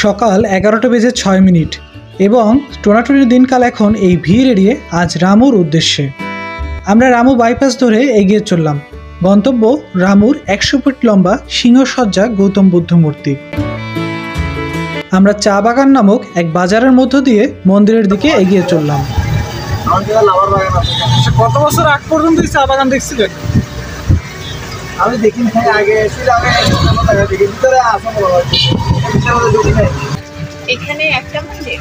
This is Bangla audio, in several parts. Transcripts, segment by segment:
সকাল 11:06 এবং টোনাটুনির দিনকাল এখন এই ভিড় এড়িয়ে আজ রামুর উদ্দেশ্যে। আমরা রামু বাইপাস ধরে এগিয়ে চললাম। গন্তব্য রামুর 100 ফিট লম্বা সিংহসজ্জা গৌতম বুদ্ধ মূর্তি। আমরা চা বাগান নামক এক বাজারের মধ্য দিয়ে মন্দিরের দিকে এগিয়ে চললাম। কত বছর আগ পর্যন্ত চা বাগান দেখছিলেন? আমি দেখিনি, আগে এখানে একটা মন্দির,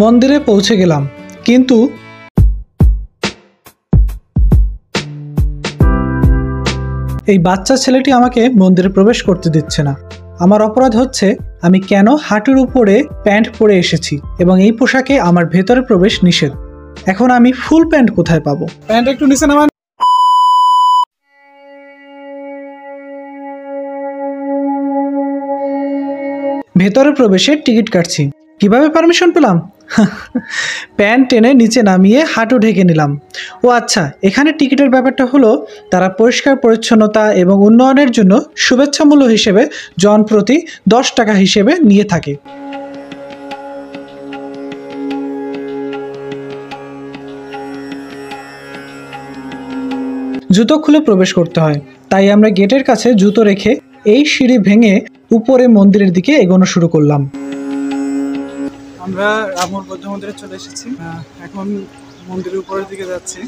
মন্দিরে পৌঁছে গেলাম, কিন্তু এই বাচ্চা ছেলেটি আমাকে মন্দিরে প্রবেশ করতে দিচ্ছে না। আমার অপরাধ হচ্ছে আমি কেন হাঁটুর উপরে প্যান্ট পরে এসেছি এবং এই পোশাকে আমার ভেতরে প্রবেশ নিষেধ। এখন আমি ফুল প্যান্ট কোথায় পাবো? প্যান্ট একটু নিচে নামান। ভেতরে প্রবেশের টিকিট কাটছি। কিভাবে পারমিশন পেলাম? প্যান্ট টেনে নিচে নামিয়ে হাঁটু ঢেকে নিলাম। ও আচ্ছা, এখানে টিকিটের ব্যাপারটা হলো তারা পরিষ্কার পরিচ্ছন্নতা এবং উন্নয়নের জন্য শুভেচ্ছামূল্য হিসেবে জনপ্রতি 10 টাকা হিসেবে নিয়ে থাকে। জুতো খুলে প্রবেশ করতে হয়, তাই আমরা গেটের কাছে জুতো রেখে এই সিঁড়ি ভেঙে উপরে মন্দিরের দিকে এগোনো শুরু করলাম। আমরা রামুর বৌদ্ধ মন্দিরে চলে এসেছি। এখন মন্দিরের উপরের দিকে যাচ্ছি।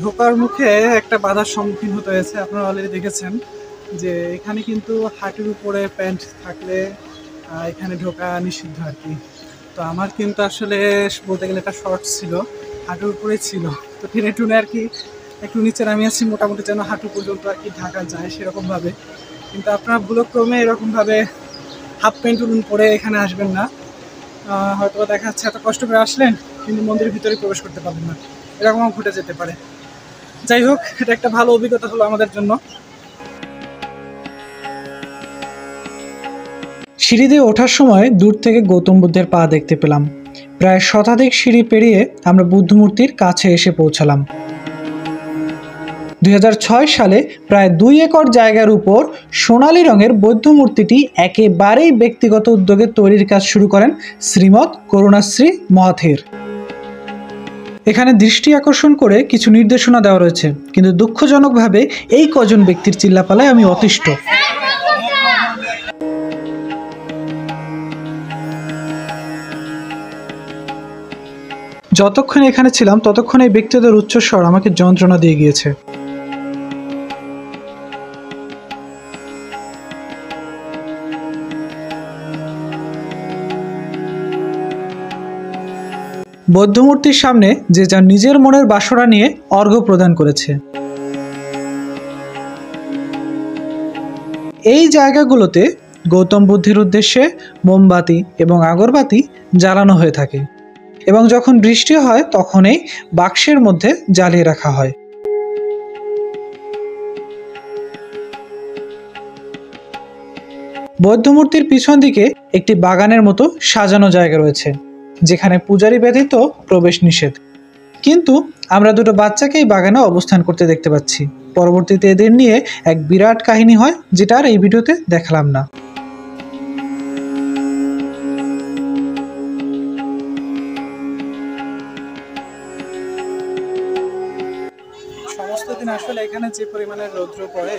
ঢোকার মুখে একটা বাধার সম্মুখীন হতে হয়েছে। আপনারা অলরেডি দেখেছেন যে এখানে কিন্তু হাঁটুর উপরে প্যান্ট থাকলে এখানে ঢোকা নিষিদ্ধ আর কি। তো আমার কিন্তু আসলে বলতে গেলে এটা শর্ট ছিল, হাঁটুর উপরেই ছিল। তো টেনে টুনে আর কি একটু নিচে নামিয়ে আসছি, মোটামুটি যেন হাঁটু পর্যন্ত আর কি ঢাকা যায় সেরকমভাবে। কিন্তু আপনারা ভুলক্রমে এরকমভাবে হাফ প্যান্ট পরে এখানে আসবেন না। হয়তো দেখা যাচ্ছে এত কষ্ট করে আসলেন কিন্তু মন্দিরের ভিতরে প্রবেশ করতে পারবেন না, এরকমও ঘটে যেতে পারে। যাই হোক, এটা একটা ভালো অভিজ্ঞতা হলো আমাদের জন্য। সিঁড়ি দিয়ে ওঠার সময় দূর থেকে গৌতম বুদ্ধের পা দেখতে পেলাম। প্রায় শতাধিক সিঁড়ি পেরিয়ে আমরা বুদ্ধমূর্তির কাছে এসে পৌঁছালাম। 2006 সালে প্রায় 2 একর জায়গার উপর সোনালী রঙের বৌদ্ধ মূর্তিটি একেবারেই ব্যক্তিগত উদ্যোগে তৈরির কাজ শুরু করেন শ্রীমৎ করুণাশ্রী মহাথের। এখানে দৃষ্টি আকর্ষণ করে কিছু নির্দেশনা দেওয়া রয়েছে, কিন্তু দুঃখজনকভাবে এই কজন ব্যক্তির চিল্লাপালায় আমি অতিষ্ঠ। যতক্ষণ এখানে ছিলাম ততক্ষণ এই ব্যক্তিদের উচ্চস্বর আমাকে যন্ত্রণা দিয়ে গিয়েছে। বৌদ্ধমূর্তির সামনে যে যার নিজের মনের বাসনা নিয়ে অর্ঘ্য প্রদান করেছে। এই জায়গাগুলোতে গৌতম বুদ্ধের উদ্দেশ্যে মোমবাতি এবং আগরবাতি জ্বালানো হয়ে থাকে এবং যখন বৃষ্টি হয় তখন এই বাক্সের মধ্যে জ্বালিয়ে রাখা হয়। বৌদ্ধমূর্তির পিছন দিকে একটি বাগানের মতো সাজানো জায়গা রয়েছে, যেখানে পূজারী ব্যতীত প্রবেশ নিষেধ। কিন্তু আমরা দুটো বাচ্চাকে এই বাগানে অবস্থান করতে দেখতে পাচ্ছি। পরবর্তীতে এদের নিয়ে এক বিরাট কাহিনী হয়, যেটা আর এই ভিডিওতে দেখালাম না। সমস্ত দিন আসলে এখানে যে পরিমাণে রৌদ্র পড়ে,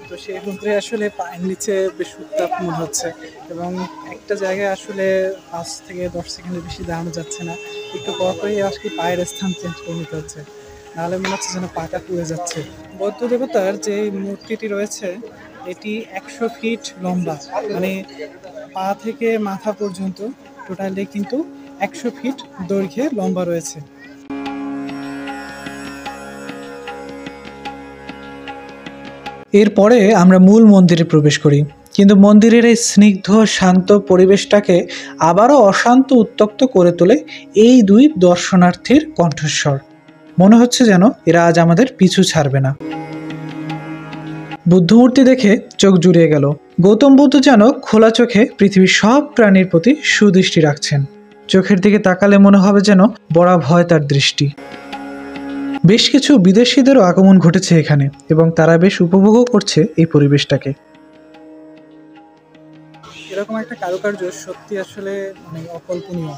তো সেই রৌদ্রে আসলে পায়ের নিচে বেশ উত্তাপ মনে হচ্ছে এবং একটা জায়গায় আসলে 5 থেকে 10 সেকেন্ডের বেশি দাঁড়ানো যাচ্ছে না। একটু পর পরই আসলে পায়ের স্থান চেঞ্জ করে নিতে হচ্ছে, নাহলে মনে হচ্ছে যেন পাটা পুড়ে যাচ্ছে। বৌদ্ধ দেবতার যে মূর্তিটি রয়েছে এটি 100 ফিট লম্বা, মানে পা থেকে মাথা পর্যন্ত টোটালি কিন্তু 100 ফিট দৈর্ঘ্যে লম্বা রয়েছে। এরপরে আমরা মূল মন্দিরে প্রবেশ করি, কিন্তু মন্দিরের এই স্নিগ্ধ শান্ত পরিবেশটাকে আবারও অশান্ত উত্তপ্ত করে তোলে এই দুই দর্শনার্থীর কণ্ঠস্বর। মনে হচ্ছে যেন এরা আজ আমাদের পিছু ছাড়বে না। বুদ্ধমূর্তি দেখে চোখ জুড়িয়ে গেল। গৌতম বুদ্ধ যেন খোলা চোখে পৃথিবীর সব প্রাণীর প্রতি সুদৃষ্টি রাখছেন। চোখের দিকে তাকালে মনে হবে যেন বড় ভয় তার দৃষ্টি। বেশ কিছু বিদেশিদেরও আগমন ঘটেছে এখানে এবং তারা বেশ উপভোগও করছে এই পরিবেশটাকে। এরকম একটা কারুকার্য সত্যি আসলে মানে অকল্পনীয়।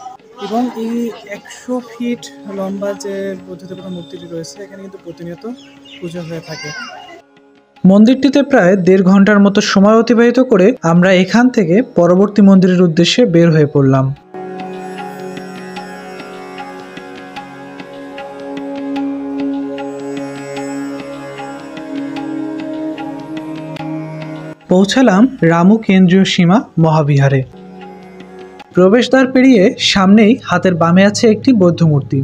এবং এই 100 ফিট লম্বা যে বুদ্ধদেবের মূর্তিটি রয়েছে এখানে কিন্তু প্রতিনিয়ত পুজো হয়ে থাকে। মন্দিরটিতে প্রায় 1.5 ঘন্টার মতো সময় অতিবাহিত করে আমরা এখান থেকে পরবর্তী মন্দিরের উদ্দেশ্যে বের হয়ে পড়লাম। পৌঁছালাম রামু কেন্দ্রীয় সীমা মহাবিহারে। প্রবেশদ্বার পেরিয়ে সামনেই হাতের বামে আছে একটি বৌদ্ধ মূর্তি।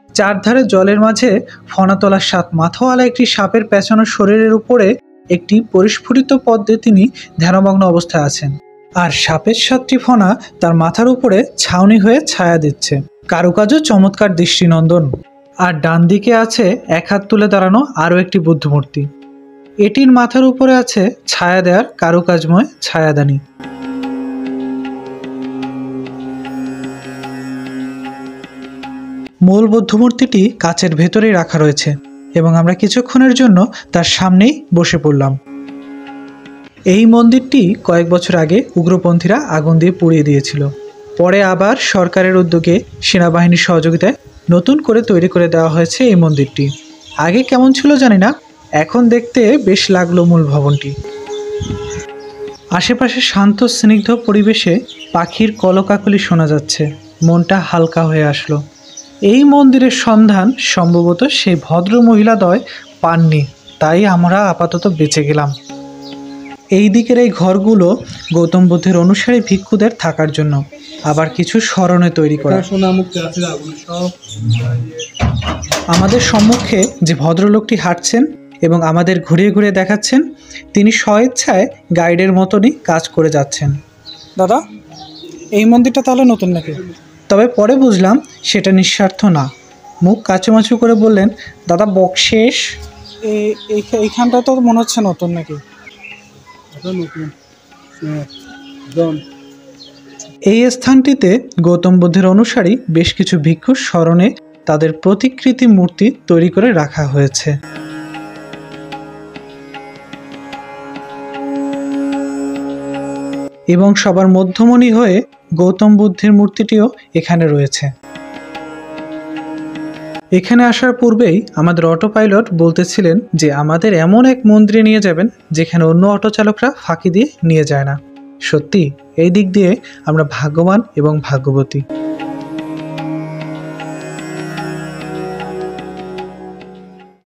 চারধারে জলের মাঝে ফণাতলা 7 মাথাওয়ালা একটি সাপের পেঁচানো শরীরের উপরে একটি পরিস্ফুটিত পদ্মে তিনি ধ্যানমগ্ন অবস্থায় আছেন, আর সাপের 7টি ফণা তার মাথার উপরে ছাউনি হয়ে ছায়া দিচ্ছে। কারুকাজও চমৎকার দৃষ্টিনন্দন। আর ডান দিকে আছে এক হাত তুলে দাঁড়ানো আরও একটি বুদ্ধ মূর্তি। এটির মাথার উপরে আছে ছায়া দেওয়ার কারুকাজময় ছায়াদানি। মূল বুদ্ধমূর্তিটি কাচের ভেতরেই রাখা রয়েছে এবং আমরা কিছুক্ষণের জন্য তার সামনেই বসে পড়লাম। এই মন্দিরটি কয়েক বছর আগে উগ্রপন্থীরা আগুন দিয়ে পুড়িয়ে দিয়েছিল। পরে আবার সরকারের উদ্যোগে সেনাবাহিনীর সহযোগিতায় নতুন করে তৈরি করে দেওয়া হয়েছে এই মন্দিরটি। আগে কেমন ছিল জানি না, এখন দেখতে বেশ লাগলো মূল ভবনটি। আশেপাশে শান্ত স্নিগ্ধ পরিবেশে পাখির কলকাকলি শোনা যাচ্ছে, মনটা হালকা হয়ে আসলো। এই মন্দিরের সন্ধান সম্ভবত সেই ভদ্র মহিলাদ্বয় পাননি, তাই আমরা আপাতত বেঁচে গেলাম। এই দিকের এই ঘরগুলো গৌতম বুদ্ধের অনুসারী ভিক্ষুদের থাকার জন্য, আবার কিছু স্মরণে তৈরি করা। আমাদের সম্মুখে যে ভদ্রলোকটি হাঁটছেন এবং আমাদের ঘুরিয়ে ঘুরিয়ে দেখাচ্ছেন, তিনি স্বেচ্ছায় গাইডের মতনই কাজ করে যাচ্ছেন। দাদা, এই মন্দিরটা তাহলে নতুন নাকি? তবে পরে বুঝলাম সেটা নিঃস্বার্থ না। মুখ কাচুমাচু করে বললেন, দাদা বকশেষ। এইখানটা তো মনে হচ্ছে নতুন নাকি? এই স্থানটিতে গৌতম বুদ্ধের অনুসারী বেশ কিছু ভিক্ষুর স্মরণে তাদের প্রতিকৃতি মূর্তি তৈরি করে রাখা হয়েছে। এবং সবার মধ্যমণি হয়ে গৌতম বুদ্ধের মূর্তিটিও এখানে রয়েছে। এখানে আসার পূর্বেই আমাদের অটো পাইলট বলতেছিলেন যে আমাদের এমন এক মন্দিরে নিয়ে যাবেন যেখানে অন্য অটো চালকরা ফাঁকি দিয়ে নিয়ে যায় না। সত্যি এই দিক দিয়ে আমরা ভাগ্যবান এবং ভাগ্যবতী।